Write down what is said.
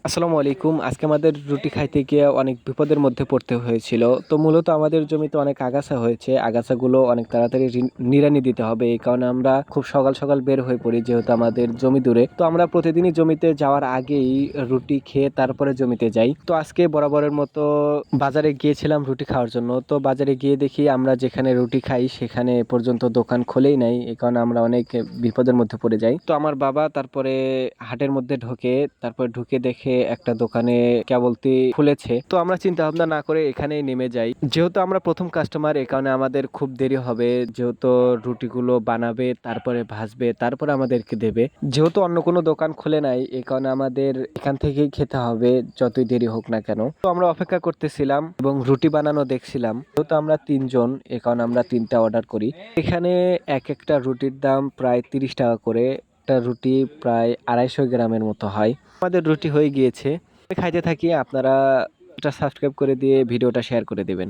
আসসালামু আলাইকুম। আজকে আমাদের রুটি খাইতে গিয়ে অনেক বিপদের মধ্যে পড়তে হয়েছিল। তো মূলত আমাদের জমিতে অনেক আগাছা হয়েছে। আগাছাগুলো অনেক তাড়াতাড়ি নিড়ানি দিতে হবে। এই কারণে আমরা খুব সকাল সকাল বের হয়ে পড়ি, যেহেতু আমাদের জমি দূরে। তো আমরা প্রতিদিনই জমিতে যাওয়ার আগেই রুটি খেয়ে তারপরে জমিতে যাই। তো আজকে বরাবরের মতো বাজারে গিয়েছিলাম রুটি খাওয়ার জন্য। তো বাজারে গিয়ে দেখি আমরা যেখানে রুটি খাই সেখানে এ পর্যন্ত দোকান খোলেই নাই। এই কারণে আমরা অনেক বিপদের মধ্যে পড়ে যাই। তো আমার বাবা তারপরে হাটের মধ্যে ঢোকে, তারপর ঢুকে দেখে একটা দোকানে কেবলতি খুলেছে। তো আমরা চিন্তা ভাবনা না করে এখানেই নেমে যাই, যেহেতু আমরা প্রথম কাস্টমার। এই কারণে আমাদের খুব দেরি হবে, যেহেতু রুটিগুলো বানাবে, তারপরে ভাজবে, তারপরে আমাদেরকে দেবে। যেহেতু অন্য কোনো দোকান খুলে নাই, এই কারণে আমাদের এখান থেকেই খেতে হবে, যতই দেরি হোক না কেন। তো আমরা অপেক্ষা করতেছিলাম এবং রুটি বানানো দেখছিলাম। যেহেতু আমরা তিনজন, এই কারণে আমরা তিনটা অর্ডার করি। এখানে এক একটা রুটির দাম প্রায় 30 টাকা করে। একটা রুটি প্রায় 250 গ্রামের মতো হয়। আমাদের রুটি হয়ে গিয়েছে, খাইতে থাকি। আপনারা এটা সাবস্ক্রাইব করে দিয়ে ভিডিওটা শেয়ার করে দেবেন।